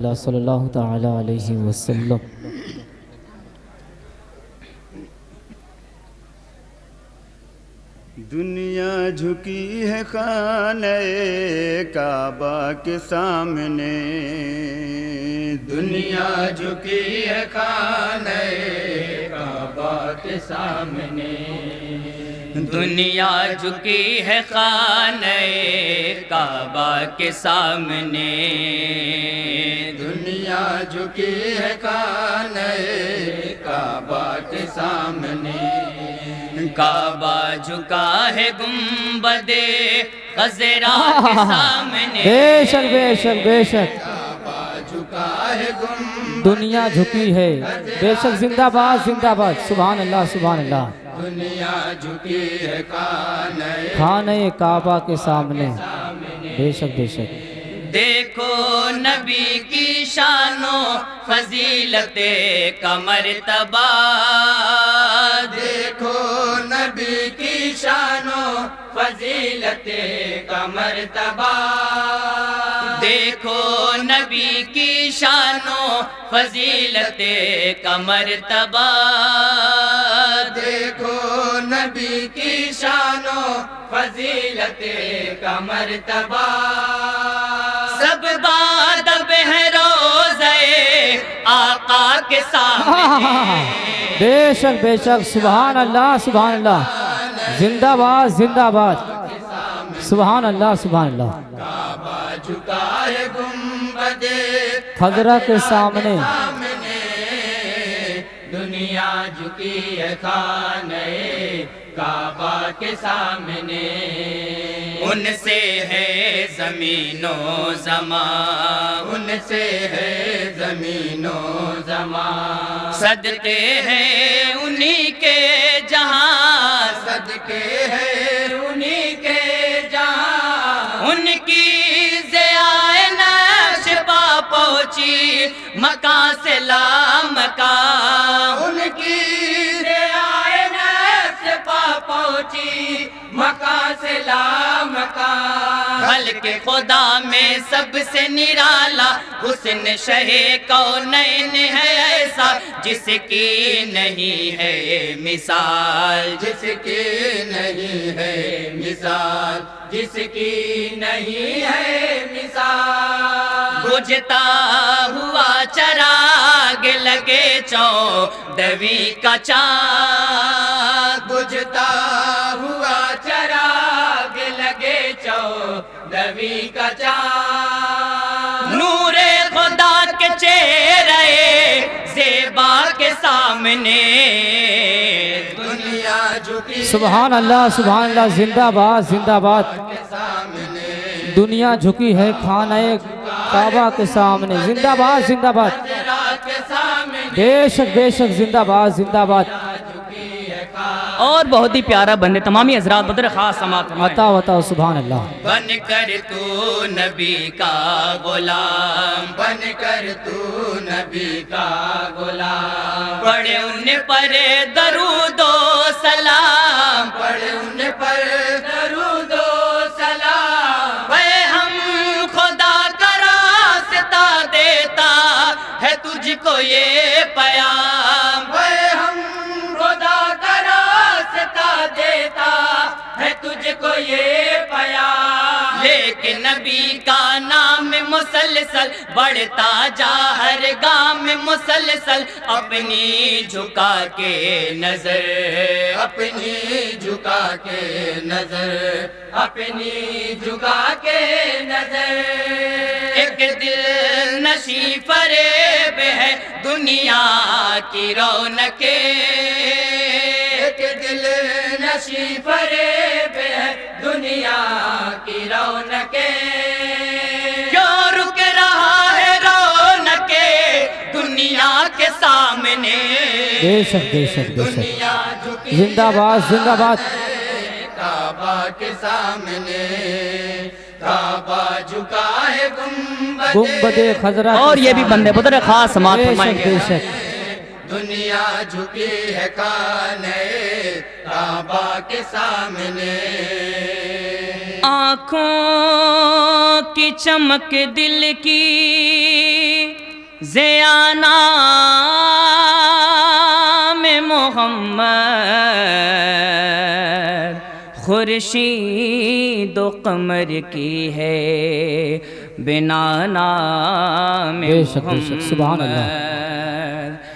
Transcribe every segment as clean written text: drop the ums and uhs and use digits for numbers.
اللہ صلی اللہ تعالی علیہ وسلم۔ دنیا جھکی ہے خانہ کعبہ کے سامنے، دنیا جھکی ہے خانہ کعبہ کے سامنے، دنیا جھکی ہے خانہ کعبہ کے سامنے، دنیا جھکی ہے خانہ کعبہ کے سامنے، کعبہ جھکا ہے گنبد خضرا کے سامنے، بے شک بے شک بے شک کعبہ جھکا ہے گنبد، دنیا جھکی ہے بے شک، زندہ باد زندہ باد، سبحان اللہ سبحان اللہ۔ دنیا جھکی ہے خانہ کعبہ کے سامنے، بے شک بے شک۔ دیکھو نبی کی شان و فضیلت کا مرتبہ، دیکھو نبی کی شان و فضیلت کا مرتبہ، دیکھو نبی کی شان و فضیلت کا مرتبہ، دیکھو نبی کی شان و فضیلت کا مرتبہ، سب بادب ہے روزے آقا کے سامنے، بے شک سبحان اللہ سبحان اللہ، زندہ باد زندہ باد، سبحان اللہ سبحان اللہ۔ کعبہ جھکا ہے گنبد خضرا کے سامنے، دنیا جھکی ہے خانہ کعبہ کے سامنے، ان سے ہے زمین و زمان، ان سے ہے زمین و زمان، صدقے ہیں انہی کے جہاں، صدقے ہے انہی کے جہاں، ان کی ضیاء نقش پا پہنچی مکان سے لامکان، ان کی ضیاء نقش پا پہنچی مکان سے لامکان، خلق خدا میں سب سے نرالا حسن شہ کونین ہے ایسا جس کی نہیں ہے مثال، جس کی نہیں ہے مثال، جس کی نہیں ہے مثال، بجھتا ہوا چراغ لگے چودھویں کا چاند، بجھتا ہوا چراغ لگے چودھویں کا چاند، نور خدا کے چہرے زیبا کے سامنے، دنیا جھکی سبحان اللہ سبحان اللہ، زندہ باد زندہ باد، کے سامنے، دنیا جھکی ہے خانہ کعبہ کے سامنے، زندہ باد زندہ باد، رات کے سامنے، بے شک زندہ باد زندہ باد۔ اور بہت ہی پیارا بندے تمامی حضرات بدر خاص سماعت فرمائیں۔ عطا سبحان اللہ۔ بن کر تو نبی کا غلام، بن کر تو نبی کا غلام، پڑھے ان پر درود و سلام، پڑھ ان پر درود و سلام، اے ہم خدا کا راستہ دیتا ہے تجھ کو یہ پیام، اے ہم خدا کا راستہ دیتا ہے تجھ کو یہ پیام، لیکن نبی کا نام مسلسل بڑھتا جا ہر گام مسلسل، اپنی جھکا کے نظر، اپنی جھکا کے نظر، اپنی جھکا کے نظر، ایک دل نشیں فریب ہے دنیا کی رونقیں، ایک دل نشیں فریب ہے دنیا کی رونقیں، کیوں رک رہا ہے رونقیں دنیا کے سامنے، بے شک دنیا جھکی زندہ باد زندہ باد۔ کعبہ کے سامنے، کعبہ جھکا ہے گنبد خضرا، اور یہ بھی بندے بدر خاص سماعت بے فرمائیں شک گے۔ بے شک۔ دنیا جھکی ہے خانہ کعبہ کے سامنے، آنکھوں کی چمک دل کی زیانا میں محمد خورشید و قمر کی ہے بنا نام بے شک بے شک، سبحان اللہ۔ محمد۔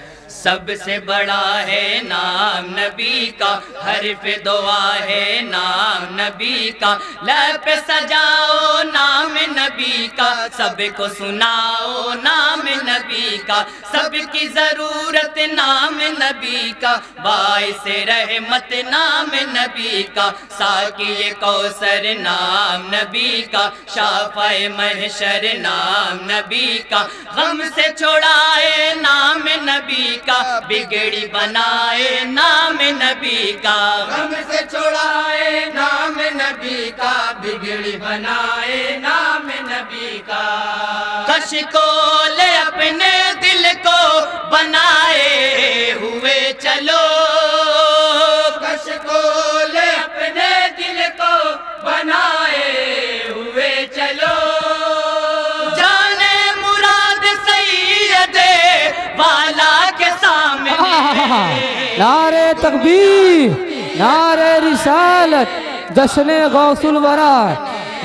سب سے بڑا ہے نام نبی کا، حرف دعا ہے نام نبی کا، لب پہ سجاؤ نام نبی کا، سب کو سناؤ نام نبی کا، سب کی ضرورت نام نبی کا، باعث رحمت نام نبی کا، ساقی کوثر نام نبی کا، شافع محشر نام نبی کا، غم سے چھڑائے نام نبی کا، بگڑی بنائے نام نبی کا، غم سے چھڑائے نام نبی کا، بگڑی بنائے نام نبی کا، کش کو لے اپنے دل کو بنائے ہوئے چلو، کش کو لے اپنے دل کو بنائے ہوئے چلو، جانے مراد سید والا کے سامنے، نعرہ تکبیر، نعرہ رسالت، جشن غوث الورا،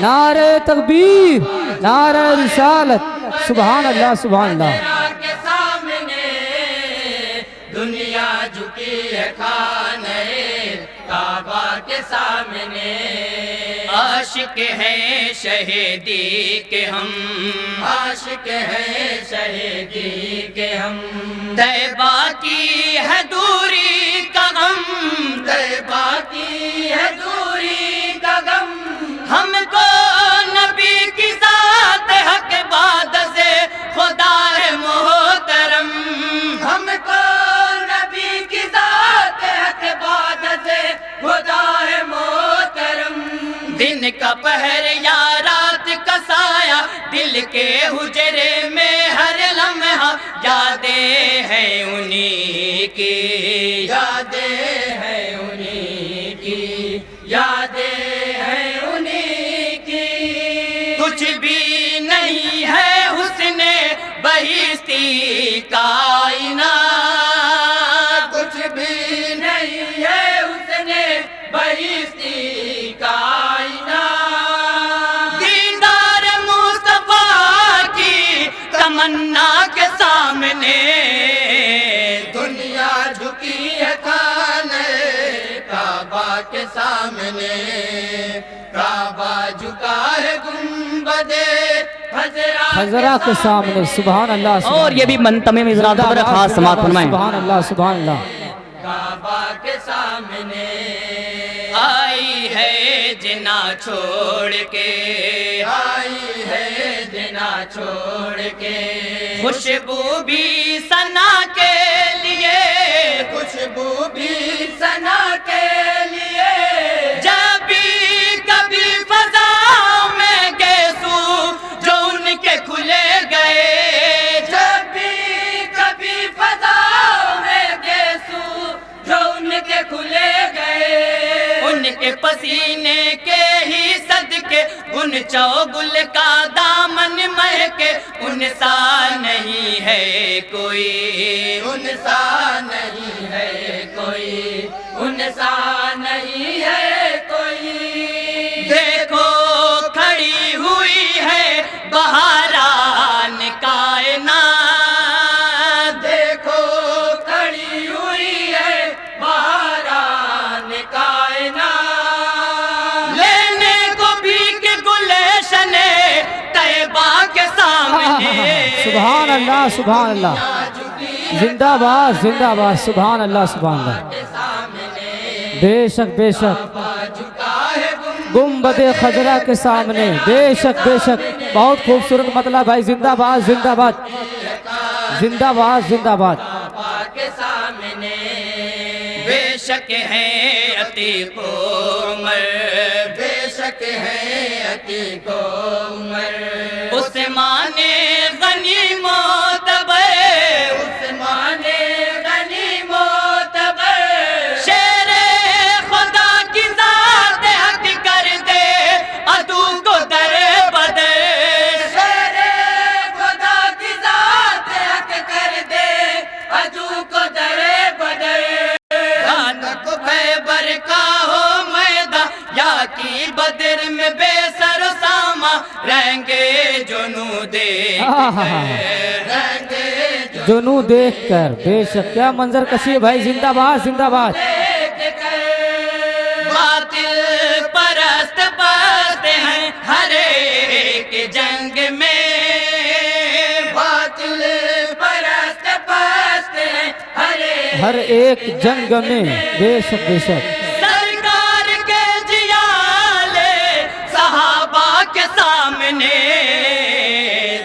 نعرہ تکبیر، نعرہ رسالت، سبحان اللہ سبحان اللہ۔ کے سامنے دنیا جھکی ہے خانے کعبہ کے سامنے، عاشق ہیں شہیدی کے ہم، عاشق ہیں شہیدی کے ہم، طیبہ کی ہے دوری کا غم، طیبہ کی ہے دوری کا غم، ہم کو نبی کی ذات حق بعد سے خدا ہے محترم، ہم کو نبی کی ذات حق بعد سے خدا ہے محترم، دن کا پہر یا رات کا سایہ، دل کے حجرے میں ہر لمحہ یادیں ہیں انہی کی، یادیں ہیں انہی کی، یادیں ہیں انہی کی، کچھ بھی نہیں ہے حسن بہشتی کائنات، کچھ بھی نہیں ہے اس نے بہشتی کائنات، دیدار مصطفیٰ کی تمنا کے سامنے، دنیا جھکی ہے خانے کعبہ کے سامنے، کعبہ جھکا ہے گنبد حضرہ کے سامنے، سبحان اللہ سبحان اور یہ بھی منتمم حضرات پر خاص سماعت فرمائیں۔ سبحان اللہ سبحان اللہ۔ کعبہ کے سامنے آئی ہے جنا چھوڑ کے، آئی ہے جنا چھوڑ کے، خوشبو بھی ثنا کے لیے، خوشبو بھی ثنا کے لیے، جب بھی کبھی فضاؤں میں گیسو جو ان کے کھلے گئے، جب بھی کبھی فضاؤں میں گیسو جو ان کے کھلے گئے، ان کے پسینے کے ہی صدقے گنچو گل کا دامن مہکے، ان سا نہیں ہے کوئی، ان سا نہیں ہے کوئی، ان سا نہیں ہے کوئی، دیکھو کھڑی ہوئی ہے بہاران کائنات، دیکھو کھڑی ہوئی ہے بہاران کائنات، لینے کو بھی کہ گلشن طیبہ کے سامنے، سبحان اللہ سبحان اللہ، زندہ باد زندہ باد، سبحان اللہ سبحان اللہ۔ بے شک بے شک، گنبد خضرا کے سامنے، بے شک بے شک، بہت خوبصورت مطلب بھائی، زندہ باد زندہ باد، زندہ باد زندہ باد۔ کے سامنے بے شک ہے عتیق و عمر، بے شک ہے عتیق و عمر، عثمان غنی معتبر، عثمان غنی معتبر، شیر خدا کی ذات حق کر دے عدو کو در بدر، شیر خدا کی ذات ہاں ہاں جنو دیکھ کر بے شک کیا منظر کشی ہے بھائی زندہ باد زندہ باد باطل پرست پست ہیں ہر ایک جنگ میں باطل پرست پست ہیں ہر ایک جنگ میں بے شک بے شک سرکار کے جیالے صحابہ کے سامنے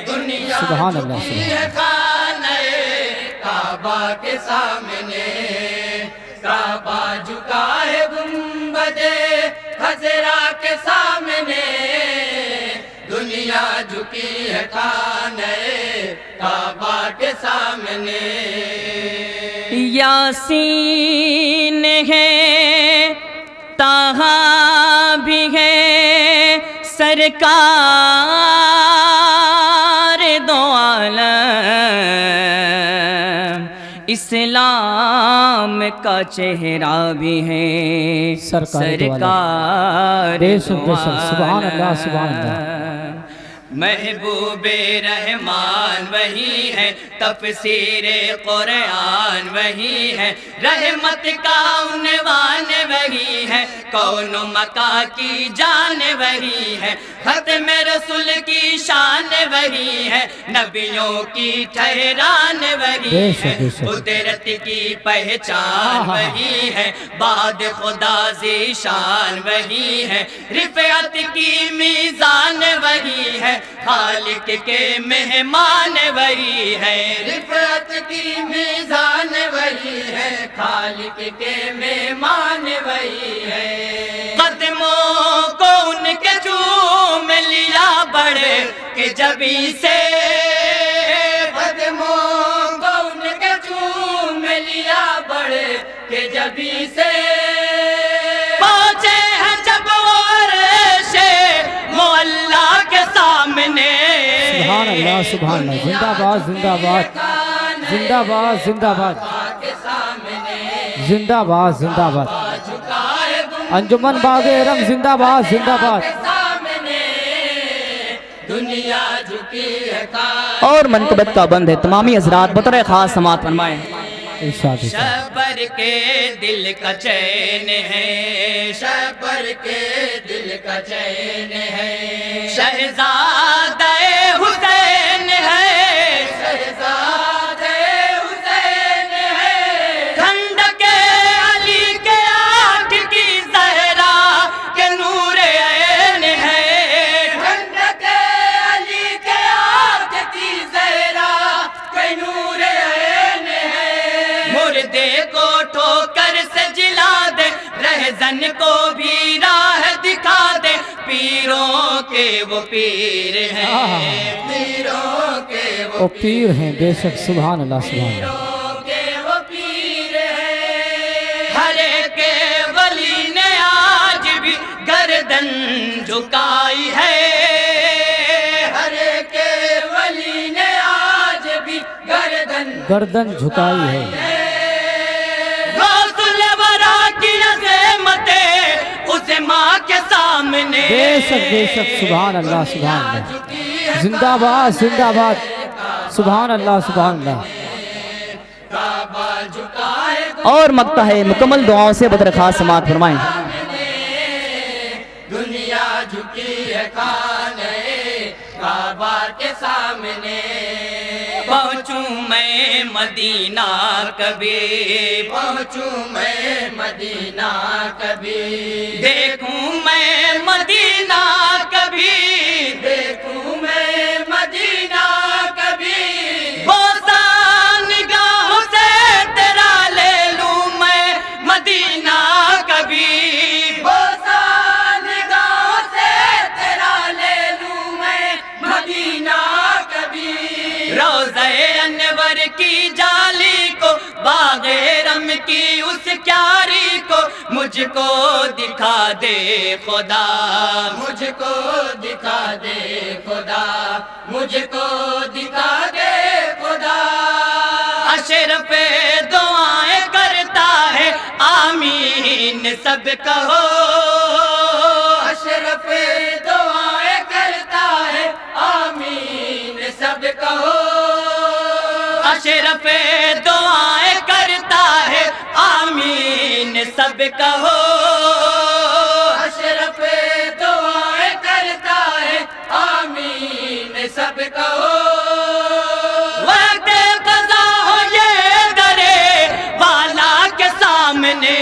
دنیا سبحان اللہ جھکی ہے خانہ کعبہ کے سامنے کعبہ جھکا ہے گنبد خضرا کے سامنے دنیا جھکی ہے خانہ کعبہ کے سامنے یاسین ہے طٰہٰ بھی ہے سرکار دو عالم اسلام کا چہرہ بھی ہے سرکار بے شک بے شک سبحان اللہ سبحان اللہ محبوب رحمان وہی ہے تفسیر قرآن وہی ہے رحمت کا عنوان وہی ہے کون و مکا کی جان وہی ہے ختم رسول کی شان وہی ہے نبیوں کی ٹھہران وہی ہے قدرت کی پہچان وہی ہے بعد خدا ذیشان وہی ہے رفعت کی میزان وہی ہے خالق کے مہمان وہی ہے رفعت کی میزان وہی ہے خالق کے مہمان وہی ہے قدموں کو ان کے چوم لیا بڑھے کہ جبھی سے قدموں کو ان کے چوم لیا بڑھے کہ جبھی سے پہنچے ہیں جب عرش معلیٰ کے سامنے سبحان اللہ سبحان اللہ زندہ باد زندہ باد زندہ باد زندہ باد زندہ باد زندہ باد انجمن باغ ارم زندہ باد زندہ باد دنیا جھکی ہے اور منقبت کا بند ہے تمامی حضرات بطور خاص سماعت فرمائیں ارشاد ارشاد شبر کے دل کا چین ہے شبر کے دل کا چین ہے شہزادہ حسین ہے شہزادہ حسین ہے ٹھنڈک علی کے آنکھ کی زہرا کے نور عین ہے ٹھنڈک علی کے آنکھ کی زہرا کے نور عین ہے مردے کو ٹھوکر سے جلا دے رہزن کو بھی راہ دکھا دے پیروں کے وہ پیر ہیں پیروں کے وہ پیر ہیں بے شک سبحان اللہ سبحان اللہ کے وہ پیر ہیں ہر ایک ولی نے آج بھی گردن جھکائی ہے ہر ایک ولی نے آج بھی گردن جھکائی ہے غوث الورا کی عظمتیں اسے ماں کے سامنے بے شک سبحان اللہ سبحان اللہ زندہ باد زندہ باد سبحان اللہ سبحان اللہ اور مقطع ہے مکمل دعاؤں سے بطور خاص سماعت فرمائیں دنیا جھکی ہے خانہ کعبہ کے سامنے پہنچوں میں مدینہ کبھی پہنچوں میں مدینہ کبھی دیکھوں میں مدینہ کبھی دیکھوں میں مدینہ کبھی بوسہ نگاہوں سے تیرا لے لوں میں مدینہ کبھی بوسہ نگاہوں سے تیرا لے لوں میں مدینہ کبھی روضہ انور کی جالی کو باغ رم کی اس کیاری کو مجھ کو دکھا دے خدا مجھ کو دکھا دے خدا مجھ کو دکھا دے خدا اشرف دعائیں کرتا ہے آمین سب کہو اشرف دعائیں کرتا ہے آمین سب کہو اشرف دعائیں کرتا ہے آمین سب کہو اشرف دعائیں کرتا ہے آمین سب کہو وقت قضا ہو یہ درے والا کے سامنے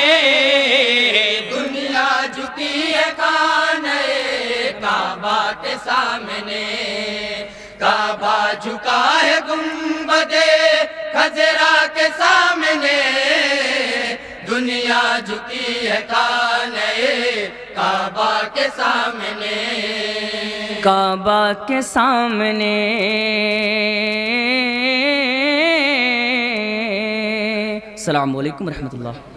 دنیا جھکی ہے کانے کعبہ کے سامنے کعبہ جھکا ہے گنبد خضرا کے سامنے دنیا جھکی ہے کانے کعبہ کے سامنے کعبہ کے سامنے السلام علیکم ورحمۃ اللہ.